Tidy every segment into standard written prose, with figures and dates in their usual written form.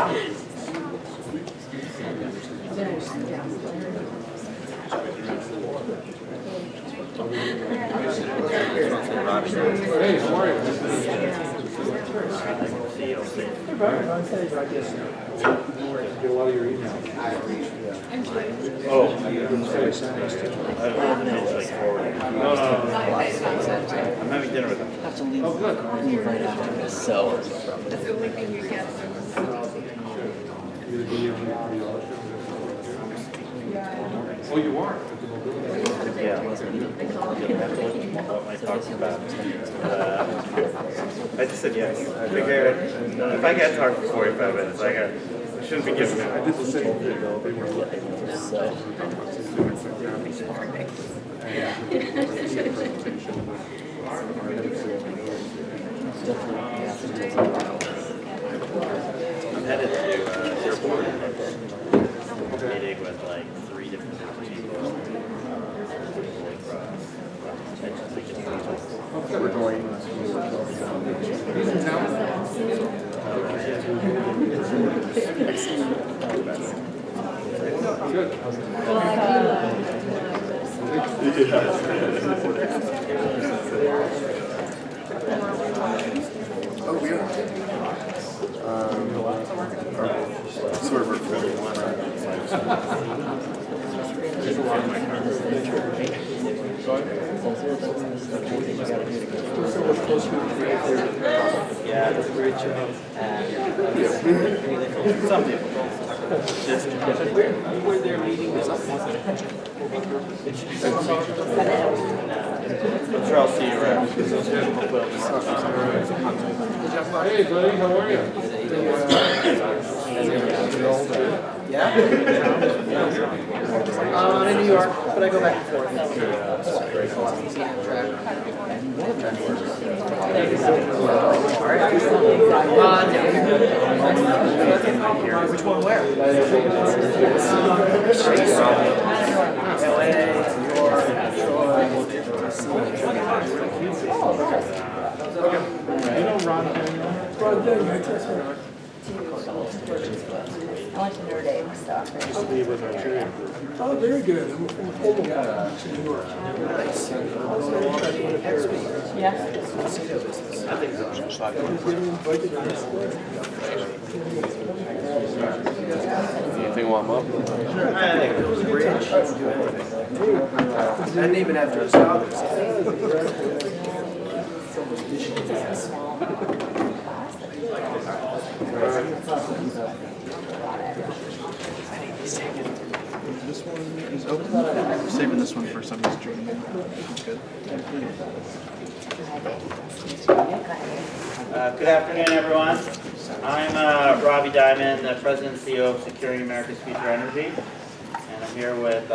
Robbie. Hey, how are you? Get a lot of your emails. Oh, I haven't like forwarded. No. I'm having dinner with him. Oh, good. So That's the only thing you get. Oh, you are? At the mobility. Yeah. What my talk's about. I just said yes. I figured if I can't talk for 45 minutes, I shouldn't be giving it. I did the same thing. They were so I'm headed to airport meeting with like 3 different people. We're going. He's in town? Good. Oh, we are. Sort of recording one. Yeah, that's a great job. Some people. Just where their meeting is up. I'm sure I'll see you around. Hey, buddy, how are you? Yeah? I'm in New York, but I go back and forth. Which one where? You know Ron I went to Notre Dame stuff. Oh, very good. I'm from Omaha, New York. Yeah. Anything warm up? Bridge. I didn't even have to stop. This one is open. We're saving this one for somebody's dream. Good. Good afternoon, everyone. I'm Robbie Diamond, the President and CEO of Securing America's Future Energy, and I'm here with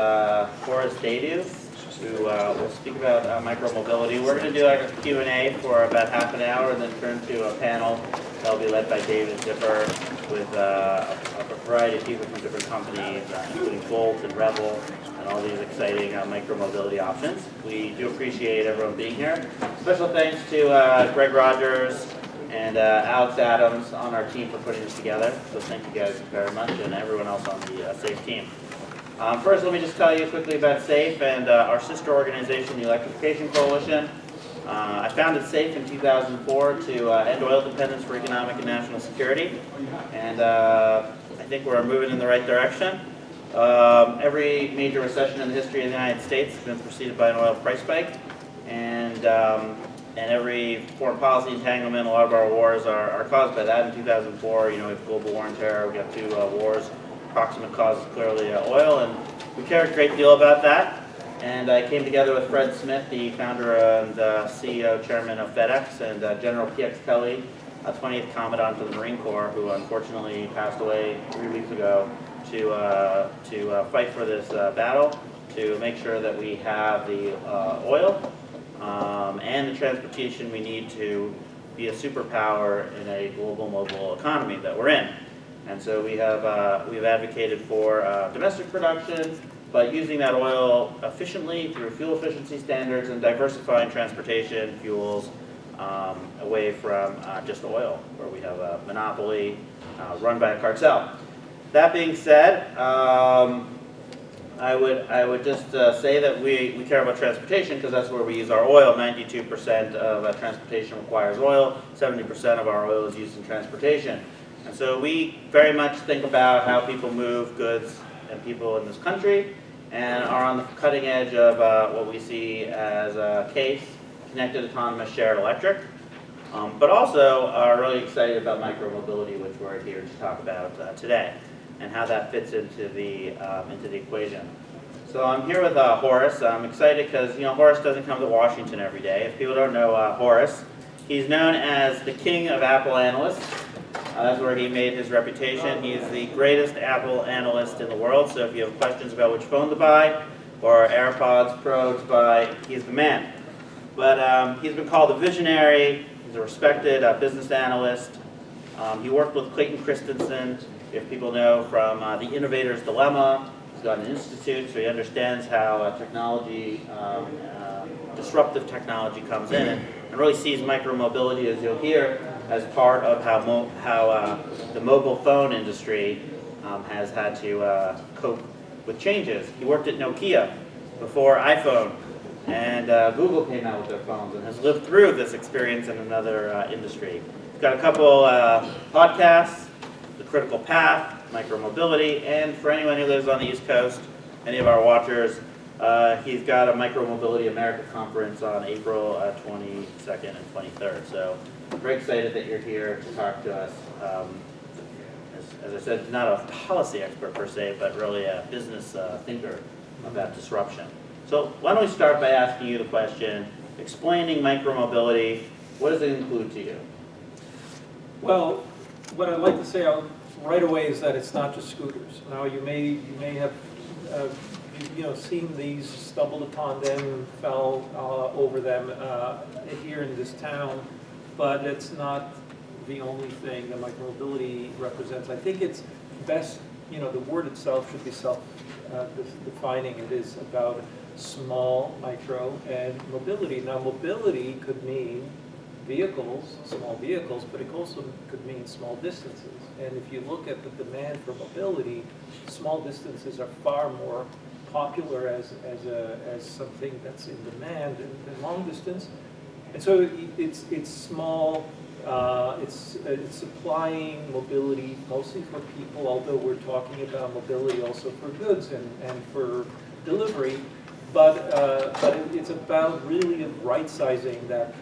Horace Dediu, who will speak about micromobility. We're going to do like a Q&A for about half an hour and then turn to a panel that'll be led by David Zipper with a variety of people from different companies, including Bolt and Rebel, and all these exciting micromobility options. We do appreciate everyone being here. Special thanks to Greg Rogers and Alex Adams on our team for putting this together. So thank you guys very much, and everyone else on the SAFE team. First, let me just tell you quickly about SAFE and our sister organization, the Electrification Coalition. I founded SAFE in 2004 to end oil dependence for economic and national security, and I think we're moving in the right direction. Every major recession in the history of the United States has been preceded by an oil price spike, and every foreign policy entanglement, a lot of our wars are caused by that. In 2004, we have global war and terror. We got 2 wars. Proximate cause is clearly oil, and we care a great deal about that. And I came together with Fred Smith, the founder and CEO, chairman of FedEx, and General P.X. Kelly, a 20th Commandant of the Marine Corps, who unfortunately passed away 3 weeks ago, to fight for this battle, to make sure that we have the oil and the transportation we need to be a superpower in a global mobile economy that we're in. And so we've advocated for domestic production, but using that oil efficiently through fuel efficiency standards and diversifying transportation fuels away from just oil, where we have a monopoly run by a cartel. That being said, I would just say that we care about transportation because that's where we use our oil. 92% of transportation requires oil. 70% of our oil is used in transportation. And so we very much think about how people move goods and people in this country and are on the cutting edge of what we see as CASE, Connected Autonomous Shared Electric, but also are really excited about micromobility, which we're here to talk about today, and how that fits into the equation. So I'm here with Horace. I'm excited because Horace doesn't come to Washington every day. If people don't know Horace, he's known as the king of Apple analysts. That's where he made his reputation. He is the greatest Apple analyst in the world. So if you have questions about which phone to buy or AirPods Pro to buy, he's the man. But he's been called a visionary. He's a respected business analyst. He worked with Clayton Christensen, if people know, from The Innovator's Dilemma. He's got an institute, so he understands how technology, disruptive technology comes in, and really sees micromobility, as you'll hear, as part of how the mobile phone industry has had to cope with changes. He worked at Nokia before iPhone, and Google came out with their phones, and has lived through this experience in another industry. He's got a couple podcasts, The Critical Path, Micromobility, and for anyone who lives on the East Coast, any of our watchers, he's got a Micromobility America conference on April 22nd and 23rd. So I'm very excited that you're here to talk to us. As I said, not a policy expert per se, but really a business thinker about disruption. So why don't we start by asking you the question, explaining micromobility, what does it include to you? Well, what I'd like to say right away is that it's not just scooters. Now you may have seen these, stumbled upon them, fell over them here in this town, but it's not the only thing that micromobility represents. I think it's best, the word itself should be self-defining. It is about small, micro, and mobility. Now mobility could mean vehicles, small vehicles, but it also could mean small distances. And if you look at the demand for mobility, small distances are far more popular as something that's in demand than long distance. And so it's small, it's supplying mobility mostly for people, although we're talking about mobility also for goods and for delivery. But it's about really right-sizing that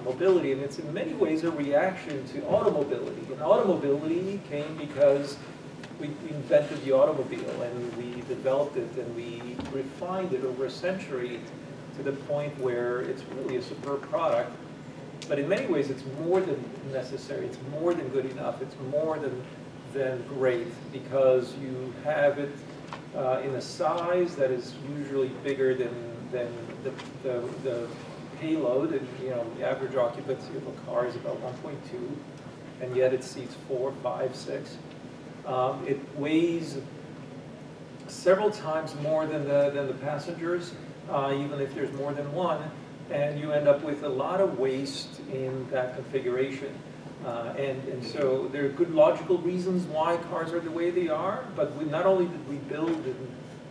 mobility, and it's in many ways a reaction to automobility. And automobility came because we invented the automobile, and we developed it, and we refined it over a century to the point where it's really a superb product. But in many ways, it's more than necessary. It's more than good enough. It's more than great, because you have it in a size that is usually bigger than the payload. And the average occupancy of a car is about 1.2, and yet it seats 4, 5, 6. It weighs several times more than the passengers, even if there's more than one, and you end up with a lot of waste in that configuration. And so there are good logical reasons why cars are the way they are, but not only did we build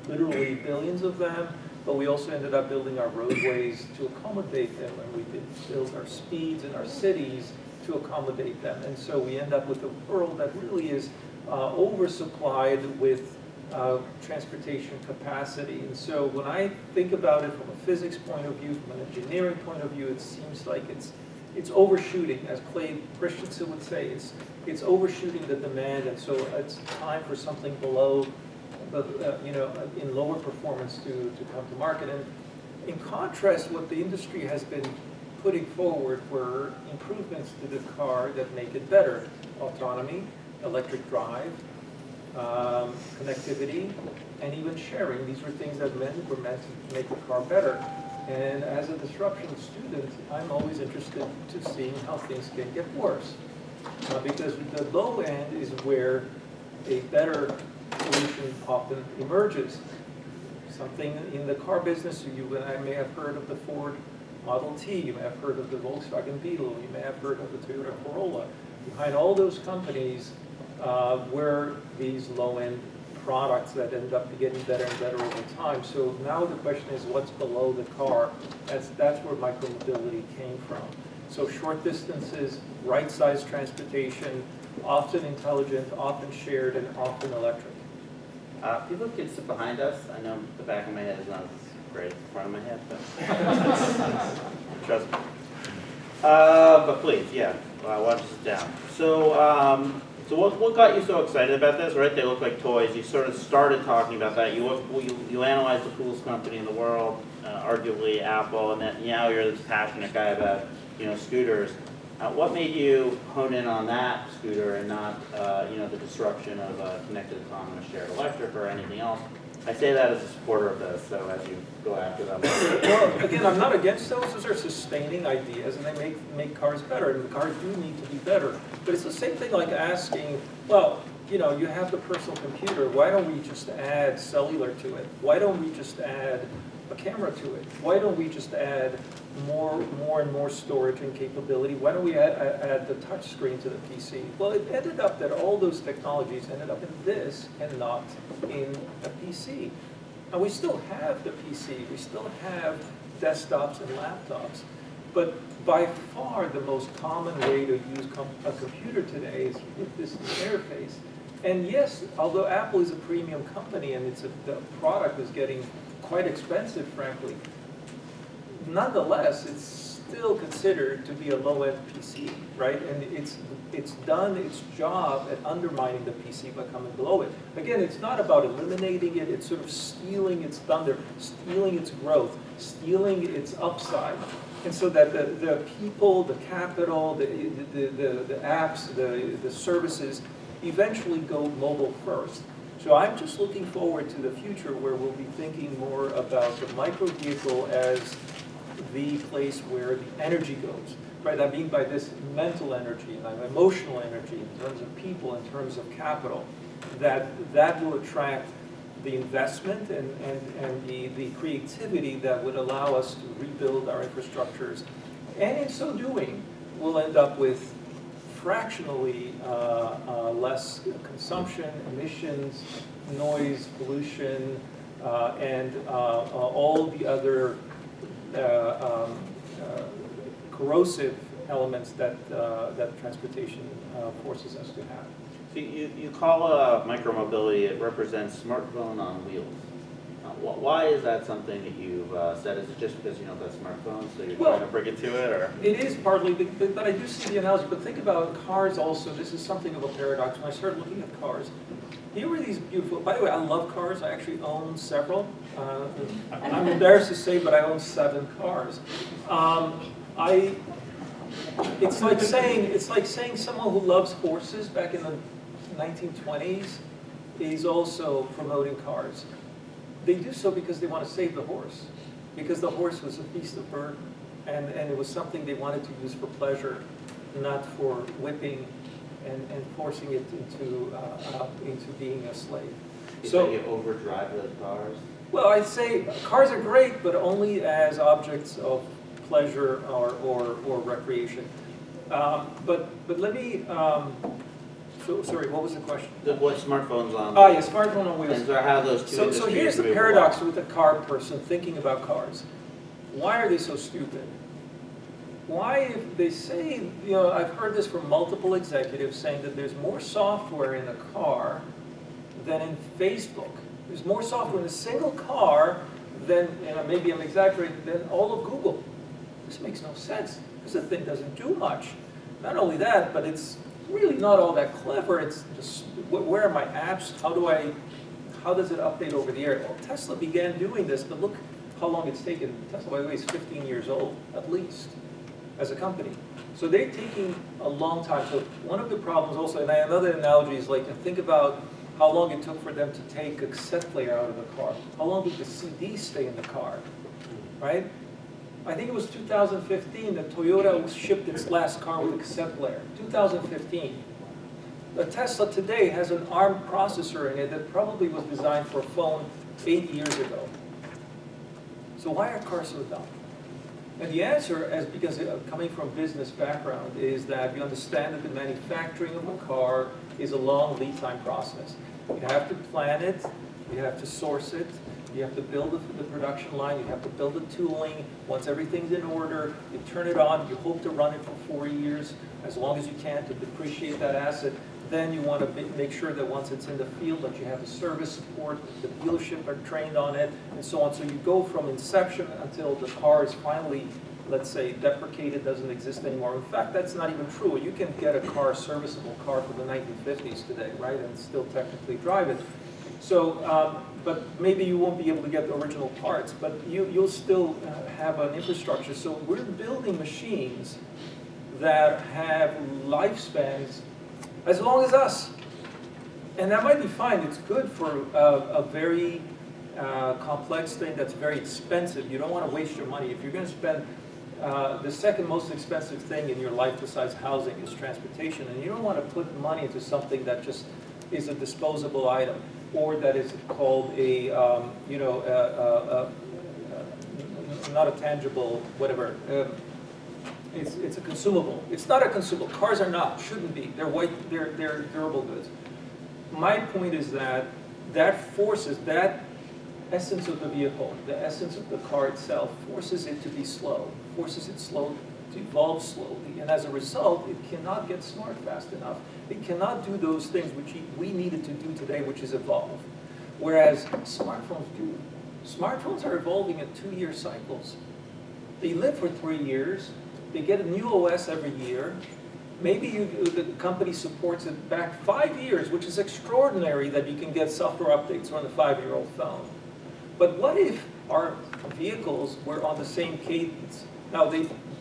literally billions of them, but we also ended up building our roadways to accommodate them, and we did build our speeds in our cities to accommodate them. And so we end up with a world that really is oversupplied with transportation capacity. And so when I think about it from a physics point of view, from an engineering point of view, it seems like it's overshooting, as Clay Christensen would say. It's overshooting the demand, and so it's time for something below, in lower performance to come to market. And in contrast, what the industry has been putting forward were improvements to the car that make it better: autonomy, electric drive, connectivity, and even sharing. These were things that were meant to make the car better. And as a disruption student, I'm always interested to seeing how things can get worse. Because the low end is where a better solution often emerges. Something in the car business, I may have heard of the Ford Model T, you may have heard of the Volkswagen Beetle, you may have heard of the Toyota Corolla. behind all those companies were these low-end products that end up getting better and better over time. So now the question is, what's below the car? That's where micromobility came from. So short distances, right-sized transportation, often intelligent, often shared, and often electric. People can sit behind us. I know the back of my head is not as great as the front of my head, but trust me. But please, yeah, watch this down. So, so what got you so excited about this, right? They look like toys. You sort of started talking about that. You analyzed the coolest company in the world, arguably Apple, and then now you're this passionate guy about, scooters. What made you hone in on that scooter and not, the disruption of connected autonomous shared electric or anything else? I say that as a supporter of this, so as you go after them. Well, again, I'm not against those. Those are sustaining ideas, and they make cars better, and the cars do need to be better. But it's the same thing like asking, well, you have the personal computer. Why don't we just add cellular to it? Why don't we just add a camera to it? Why don't we just add more and more storage and capability? Why don't we add the touch screen to the PC? Well, it ended up that all those technologies ended up in this and not in a PC. And we still have the PC, we still have desktops and laptops, but by far the most common way to use a computer today is with this interface. And yes, although Apple is a premium company and the product is getting quite expensive, frankly, nonetheless, it's still considered to be a low-end PC, right? And it's done its job at undermining the PC by coming below it. Again, it's not about eliminating it, it's sort of stealing its thunder, stealing its growth, stealing its upside. And so that the people, the capital, the apps, the services eventually go mobile first. So I'm just looking forward to the future where we'll be thinking more about the micro vehicle as the place where the energy goes, right? I mean by this mental energy and emotional energy in terms of people, in terms of capital, that will attract the investment and the creativity that would allow us to rebuild our infrastructures. And in so doing, we'll end up with fractionally less consumption, emissions, noise, pollution, and all the other corrosive elements that transportation forces us to have. So you call micromobility, it represents smartphone on wheels. Why is that something that you've said? Is it just because you know that smartphone, so you're trying to bring it to it, or? It is partly, but I do see the analogy. But think about cars also. This is something of a paradox. When I started looking at cars, here were these beautiful, by the way, I love cars. I actually own several. I'm embarrassed to say, but I own 7 cars. It's like saying someone who loves horses back in the 1920s is also promoting cars. They do so because they want to save the horse, because the horse was a beast of burden, and it was something they wanted to use for pleasure, not for whipping and forcing it into being a slave. So you overdrive those cars? Well, I'd say cars are great, but only as objects of pleasure or recreation. But let me. So sorry, what was the question? What smartphones on? Oh yeah, smartphone on wheels. And so how those two So here's the paradox with a car person thinking about cars. Why are they so stupid? Why, if they say, I've heard this from multiple executives saying that there's more software in a car than in Facebook. There's more software in a single car than, maybe I'm exaggerating, than all of Google. This makes no sense, because the thing doesn't do much. Not only that, but it's really not all that clever. It's just, where are my apps? How does it update over the air? Well, Tesla began doing this, but look how long it's taken. Tesla, by the way, is 15 years old, at least, as a company. So they're taking a long time. So one of the problems also, and another analogy is like, think about how long it took for them to take a cassette player out of the car. How long did the CD stay in the car, right? I think it was 2015 that Toyota shipped its last car with a cassette player. 2015. The Tesla today has an ARM processor in it that probably was designed for a phone 8 years ago. So why are cars so dumb? And the answer, because coming from a business background, is that you understand that the manufacturing of a car is a long lead time process. You have to plan it, you have to source it, you have to build the production line, you have to build the tooling. Once everything's in order, you turn it on, you hope to run it for 4 years, as long as you can, to depreciate that asset. Then you want to make sure that once it's in the field, that you have the service support, the dealership are trained on it, and so on. So you go from inception until the car is finally, let's say, deprecated, doesn't exist anymore. In fact, that's not even true. You can get a car, serviceable car from the 1950s today, right, and still technically drive it. So, but maybe you won't be able to get the original parts, but you'll still have an infrastructure. So we're building machines that have lifespans as long as us. And that might be fine. It's good for a very complex thing that's very expensive. You don't want to waste your money. If you're going to spend, the second most expensive thing in your life besides housing is transportation. And you don't want to put money into something that just is a disposable item, or that is called a, not a tangible, whatever. It's a consumable. It's not a consumable. Cars are not, shouldn't be. They're durable goods. My point is that forces, that essence of the vehicle, the essence of the car itself, forces it to be slow, forces it to evolve slowly. And as a result, it cannot get smart fast enough. It cannot do those things which we needed to do today, which is evolve. Whereas smartphones do. Smartphones are evolving in 2-year cycles. They live for 3 years. They get a new OS every year. Maybe the company supports it back 5 years, which is extraordinary that you can get software updates on a 5-year-old phone. But what if our vehicles were on the same cadence? Now,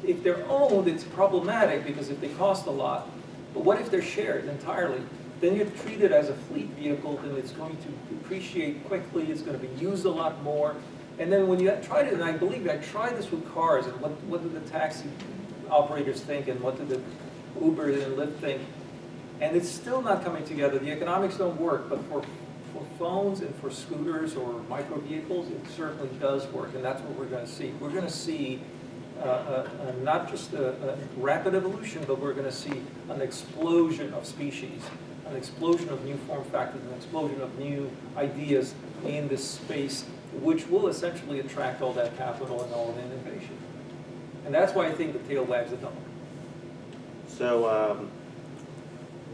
if they're owned, it's problematic because if they cost a lot. But what if they're shared entirely? Then you're treated as a fleet vehicle, then it's going to depreciate quickly, it's going to be used a lot more. And then when you tried it, and I believe I tried this with cars, and what did the taxi operators think, and what did the Uber and Lyft think? And it's still not coming together. The economics don't work, but for phones and for scooters or micro vehicles, it certainly does work, and that's what we're going to see. We're going to see not just a rapid evolution, but we're going to see an explosion of species, an explosion of new form factors, an explosion of new ideas in this space, which will essentially attract all that capital and all that innovation. And that's why I think the tail wags the dog. So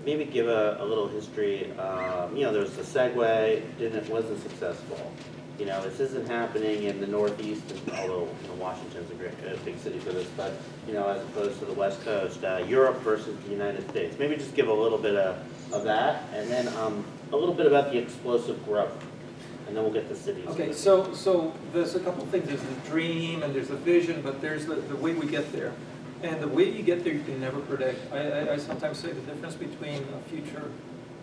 maybe give a little history. There was the Segway, wasn't successful. This isn't happening in the Northeast, although Washington's a big city for this, but as opposed to the West Coast, Europe versus the United States. Maybe just give a little bit of that, and then a little bit about the explosive growth, and then we'll get to cities. Okay, so there's a couple things. There's the dream and there's the vision, but there's the way we get there. And the way you get there, you can never predict. I sometimes say the difference between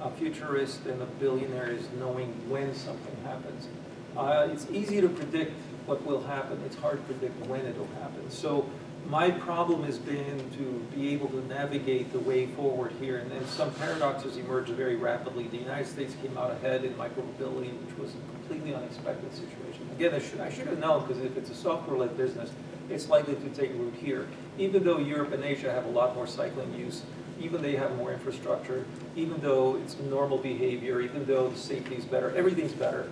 a futurist and a billionaire is knowing when something happens. It's easy to predict what will happen. It's hard to predict when it will happen. So my problem has been to be able to navigate the way forward here. And some paradoxes emerged very rapidly. The United States came out ahead in micromobility, which was a completely unexpected situation. Again, I should have known, because if it's a software-led business, it's likely to take root here. Even though Europe and Asia have a lot more cycling use, even they have more infrastructure, even though it's normal behavior, even though the safety is better, everything's better.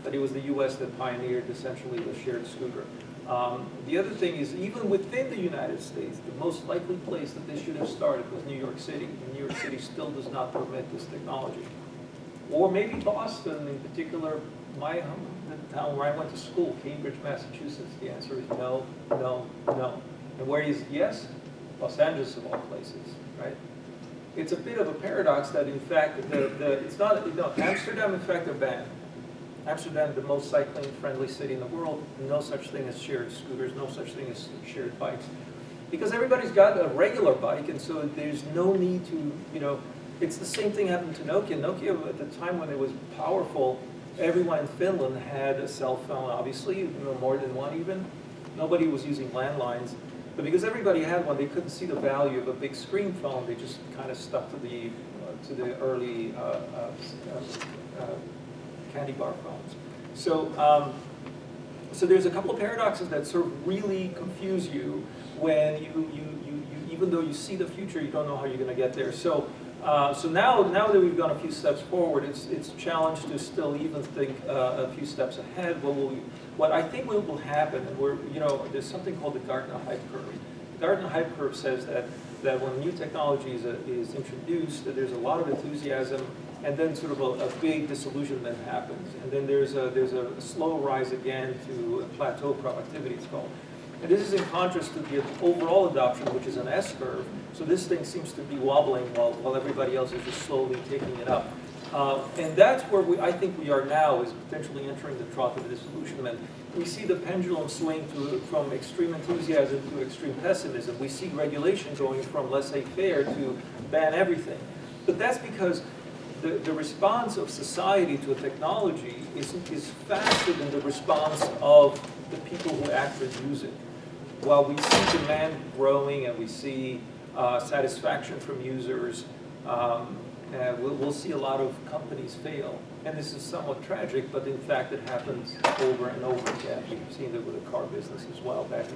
But it was the US that pioneered essentially the shared scooter. The other thing is, even within the United States, the most likely place that this should have started was New York City. And New York City still does not permit this technology. Or maybe Boston, in particular, the town where I went to school, Cambridge, Massachusetts. The answer is no, no, no. And where is yes? Los Angeles of all places, right? It's a bit of a paradox that, in fact, it's not, Amsterdam, in fact, are banned. Amsterdam, the most cycling-friendly city in the world, no such thing as shared scooters, no such thing as shared bikes. Because everybody's got a regular bike, and so there's no need to, it's the same thing happened to Nokia. Nokia, at the time when it was powerful, everyone in Finland had a cell phone, obviously, more than one even. Nobody was using landlines. But because everybody had one, they couldn't see the value of a big screen phone. They just kind of stuck to the early candy bar phones. So So there's a couple of paradoxes that sort of really confuse you when even though you see the future, you don't know how you're going to get there. So now that we've gone a few steps forward, it's a challenge to still even think a few steps ahead. What I think will happen, and there's something called the Gartner hype curve. The Gartner hype curve says that when new technology is introduced, that there's a lot of enthusiasm, and then sort of a big disillusionment happens, and then there's a slow rise again to a plateau productivity, it's called. And this is in contrast to the overall adoption, which is an S curve. So this thing seems to be wobbling while everybody else is just slowly taking it up. And that's where I think we are now, is potentially entering the trough of disillusionment. We see the pendulum swing from extreme enthusiasm to extreme pessimism. We see regulation going from laissez-faire to ban everything. But that's because the response of society to a technology is faster than the response of the people who actually use it. While we see demand growing and we see satisfaction from users, we'll see a lot of companies fail. And this is somewhat tragic, but in fact it happens over and over again. We've seen it with the car business as well. Back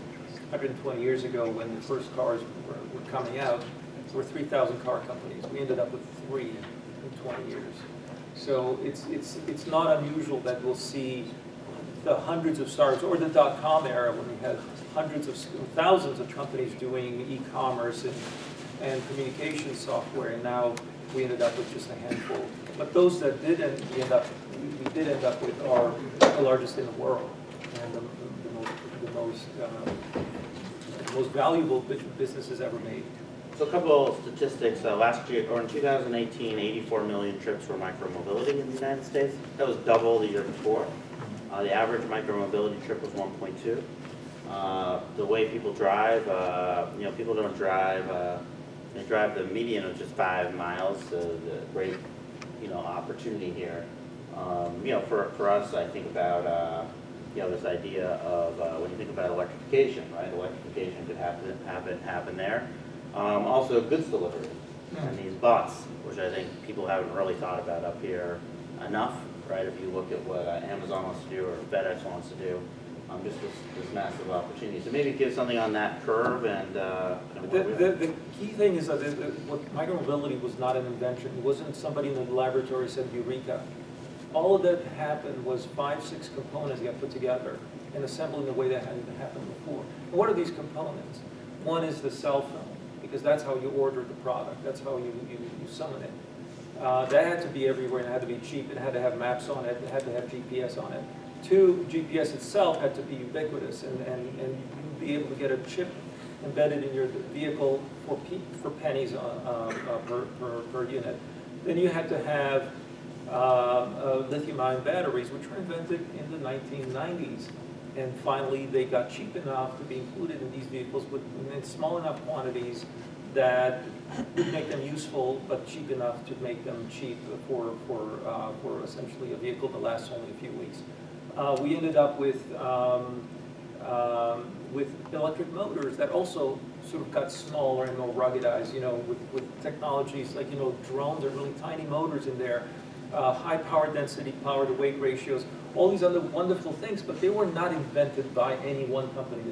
120 years ago when the first cars were coming out, there were 3,000 car companies. We ended up with 3 in 20 years. So it's not unusual that we'll see the hundreds of startups, or the dot-com era when we had thousands of companies doing e-commerce and communication software, and now we ended up with just a handful. But those that didn't, we did end up with are the largest in the world, and the most valuable businesses ever made. So a couple of statistics. Last year, or in 2018, 84 million trips were micromobility in the United States. That was double the year before. The average micromobility trip was 1.2. The way people drive, people don't drive. They drive the median of just 5 miles. So the great, opportunity here. For us, I think about this idea of when you think about electrification, right? Electrification could happen there. Also, goods delivery and these bots, which I think people haven't really thought about up here enough. Right, if you look at what Amazon wants to do or FedEx wants to do, just this massive opportunity. So maybe give something on that curve and the key thing is that what micromobility was not an invention. It wasn't somebody in the laboratory said eureka. All of that happened was 5-6 components got put together and assembled in a way that hadn't happened before. And what are these components? One is the cell phone, because that's how you order the product. That's how you summon it. That had to be everywhere, and it had to be cheap. It had to have maps on it. It had to have GPS on it. 2, GPS itself had to be ubiquitous, and you'd be able to get a chip embedded in your vehicle for pennies per unit. Then you had to have lithium-ion batteries, which were invented in the 1990s. And finally, they got cheap enough to be included in these vehicles in small enough quantities that would make them useful, but cheap enough to make them cheap for essentially a vehicle that lasts only a few weeks. We ended up with electric motors that also sort of got smaller and more ruggedized. With technologies like drones are really tiny motors in there, high power density, power to weight ratios, all these other wonderful things, but they were not invented by any one company.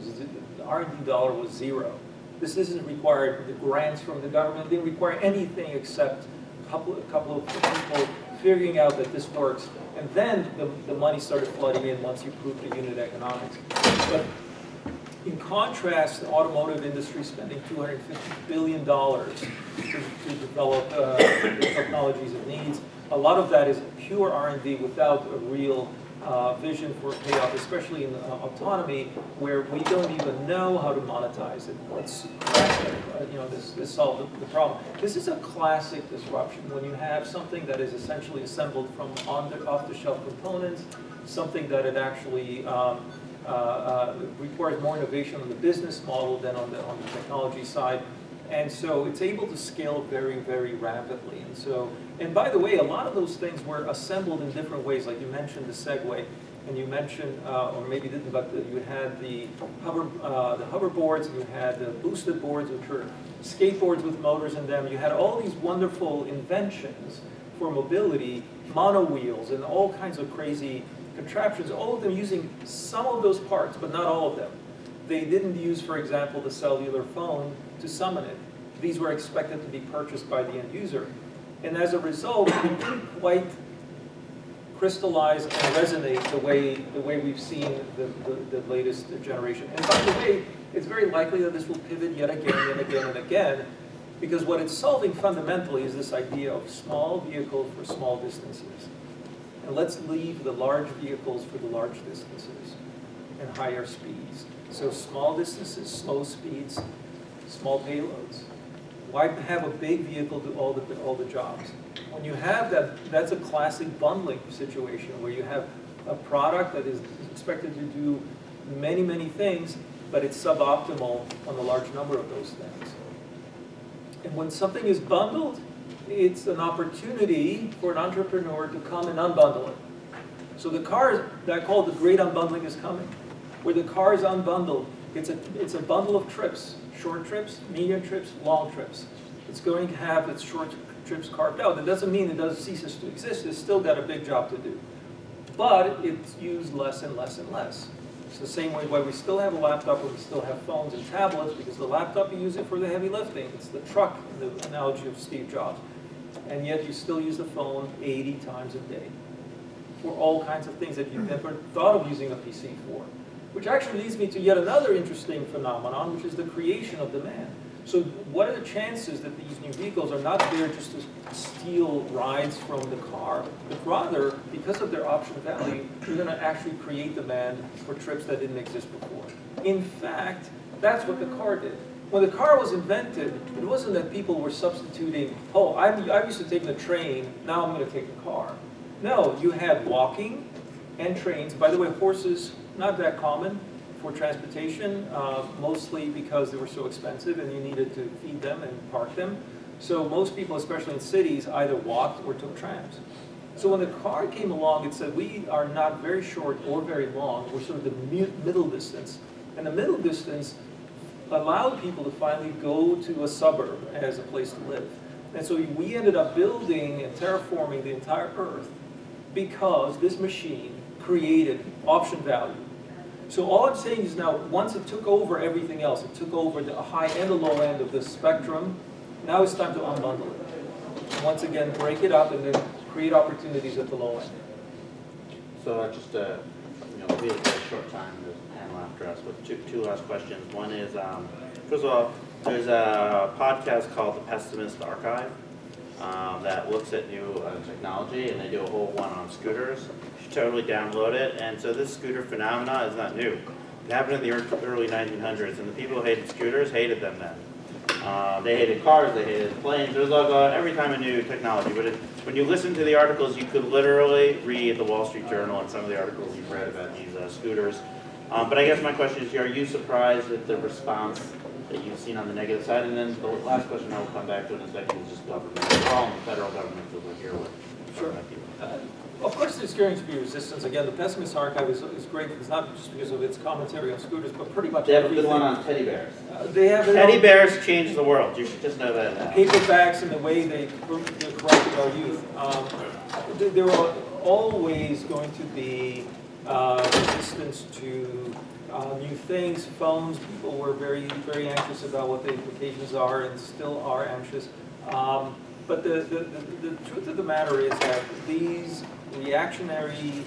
The R&D dollar was zero. This doesn't require the grants from the government. It didn't require anything except a couple of people figuring out that this works. And then the money started flooding in once you proved the unit economics. But in contrast, the automotive industry spending $250 billion to develop the technologies it needs. A lot of that is pure R&D without a real vision for payoff, especially in autonomy, where we don't even know how to monetize it. Let's this solve the problem. This is a classic disruption when you have something that is essentially assembled from off-the-shelf components, something that it actually requires more innovation on the business model than on the technology side. And so it's able to scale very, very rapidly. And by the way, a lot of those things were assembled in different ways. Like you mentioned the Segway, and you mentioned, or maybe didn't, but you had the hoverboards, and you had the boosted boards, which were skateboards with motors in them. You had all these wonderful inventions for mobility, mono wheels, and all kinds of crazy contraptions, all of them using some of those parts, but not all of them. They didn't use, for example, the cellular phone to summon it. These were expected to be purchased by the end user. And as a result, it didn't quite crystallize and resonate the way we've seen the latest generation. And by the way, it's very likely that this will pivot yet again and again and again, because what it's solving fundamentally is this idea of small vehicles for small distances. And let's leave the large vehicles for the large distances and higher speeds. So small distances, slow speeds, small payloads. Why have a big vehicle do all the jobs? When you have that, that's a classic bundling situation where you have a product that is expected to do many, many things, but it's suboptimal on a large number of those things. And when something is bundled, it's an opportunity for an entrepreneur to come and unbundle it. So the car that I call the great unbundling is coming, where the car is unbundled. It's a bundle of trips, short trips, medium trips, long trips. It's going to have its short trips carved out. That doesn't mean it ceases to exist. It's still got a big job to do. But it's used less and less and less. It's the same way why we still have a laptop and we still have phones and tablets, because the laptop, you use it for the heavy lifting. It's the truck, the analogy of Steve Jobs. And yet you still use the phone 80 times a day for all kinds of things that you've never thought of using a PC for. Which actually leads me to yet another interesting phenomenon, which is the creation of demand. So what are the chances that these new vehicles are not there just to steal rides from the car, but rather, because of their option value, you're going to actually create demand for trips that didn't exist before. In fact, that's what the car did. When the car was invented, it wasn't that people were substituting, oh, I'm used to taking the train, now I'm going to take the car. No, you had walking and trains. By the way, horses, not that common for transportation, mostly because they were so expensive and you needed to feed them and park them. So most people, especially in cities, either walked or took trams. So when the car came along, it said we are not very short or very long, we're sort of the middle distance. And the middle distance allowed people to finally go to a suburb as a place to live. And so we ended up building and terraforming the entire Earth because this machine created option value. So all I'm saying is now, once it took over everything else, it took over the high and the low end of the spectrum, now it's time to unbundle it. Once again, break it up and then create opportunities at the low end. So just, we have a very short time to panel after us, but two last questions. One is, first of all, there's a podcast called The Pessimist Archive that looks at new technology, and they do a whole one on scooters. You should totally download it. And so this scooter phenomena is not new. It happened in the early 1900s, and the people who hated scooters hated them then. They hated cars, they hated planes. There was every time a new technology. But when you listen to the articles, you could literally read the Wall Street Journal and some of the articles you've read about these scooters. But I guess my question is, are you surprised at the response that you've seen on the negative side? And then the last question I will come back to in a second is just government. We're all in the federal government that we're here with. Sure. Of course, there's going to be resistance. Again, the Pessimist Archive is great. It's not just because of its commentary on scooters, but pretty much They have a everything. good one on teddy bears. They have Teddy bears change the world. You should just know that now. paperbacks and the way they corrupted our youth. There are always going to be resistance to new things. Phones, people were very, very anxious about what the implications are and still are anxious. But the truth of the matter is that these reactionary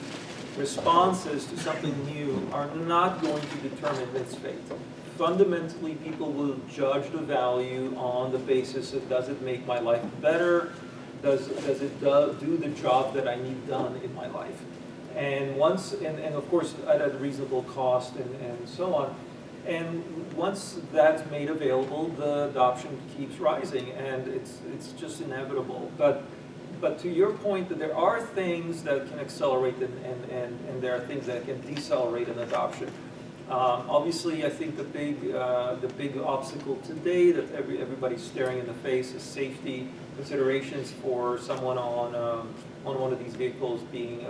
responses to something new are not going to determine its fate. Fundamentally, people will judge the value on the basis of, does it make my life better? Does it do the job that I need done in my life? And of course at a reasonable cost and so on. And once that's made available, the adoption keeps rising, and it's just inevitable. But to your point, that there are things that can accelerate and there are things that can decelerate an adoption. Obviously, I think the big obstacle today that everybody's staring in the face is safety considerations for someone on one of these vehicles being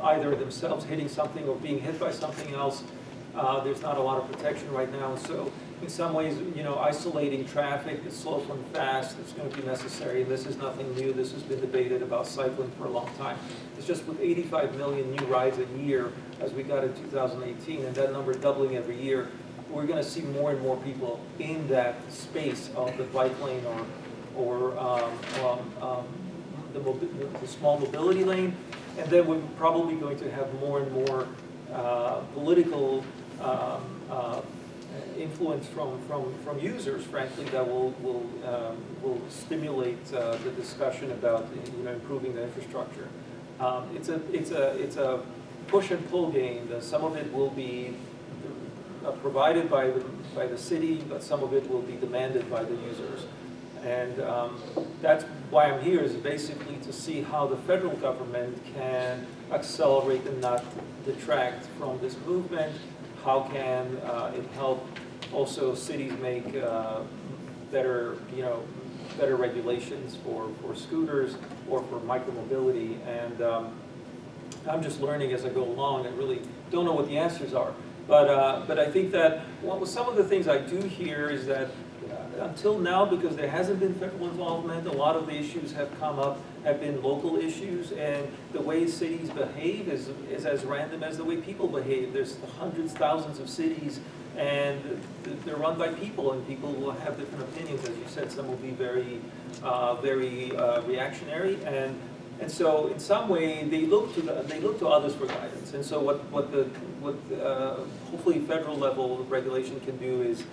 either themselves hitting something or being hit by something else. There's not a lot of protection right now, so in some ways, you know, isolating traffic, the slow from fast, it's going to be necessary. This is nothing new. This has been debated about cycling for a long time. It's just with 85 million new rides a year, as we got in 2018, and that number doubling every year, we're going to see more and more people in that space of the bike lane or the small mobility lane. And then we're probably going to have more and more political influence from users, frankly, that will stimulate the discussion about, you know, improving the infrastructure. It's a push and pull game. Some of it will be provided by the city, but some of it will be demanded by the users. And that's why I'm here, is basically to see how the federal government can accelerate and not detract from this movement. How can it help also cities make better, you know, better regulations for scooters or for micromobility? And I'm just learning as I go along. I really don't know what the answers are. But I think that some of the things I do hear is that until now, because there hasn't been federal involvement, a lot of the issues have been local issues, and the way cities behave is as random as the way people behave. There's hundreds, thousands of cities, and they're run by people, and people will have different opinions. As you said, some will be very reactionary, and so in some way they look to others for guidance. And so what hopefully federal level regulation can do is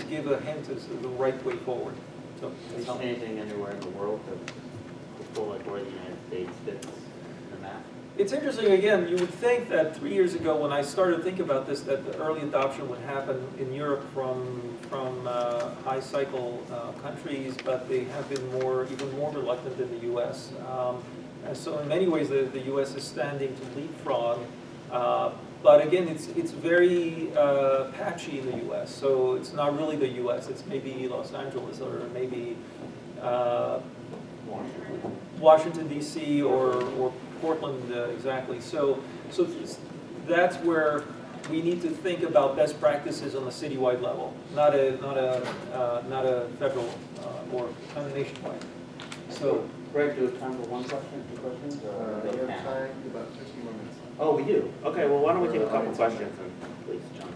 give a hint as to the right way forward. So Is there anything anywhere in the world that people like where the United States fits the map? it's interesting, again, you would think that 3 years ago when I started to think about this, that the early adoption would happen in Europe from high cycle countries, but they have been even more reluctant in the US. And so in many ways the US is standing to leapfrog. But again, it's very patchy in the U.S., so it's not really the U.S. It's maybe Los Angeles or maybe Washington D.C. or Portland exactly. So that's where we need to think about best practices on a citywide level, not a federal or kind of nationwide. So. Greg, do we have time for one question, 2 questions? We have time, about 15 more minutes. Oh, we do? Okay, well, why don't we take a couple questions, and please, John.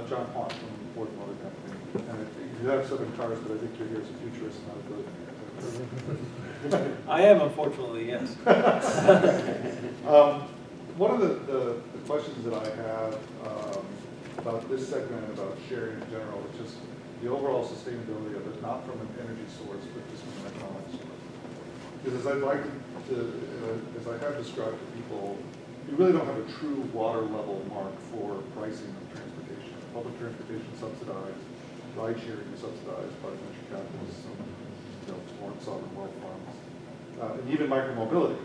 John Pont from Ford Motor Company. And you have 7 cars, but I think you're here as a futurist, not a billionaire. I am, unfortunately, yes. One of the questions that I have about this segment, about sharing in general, is just the overall sustainability of it, not from an energy source, but just from an economic source. Because as I have described to people, you really don't have a true water level mark for pricing of transportation. Public transportation is subsidized, ride sharing is subsidized by venture capitalists, some foreign sovereign wealth funds, and even micromobility.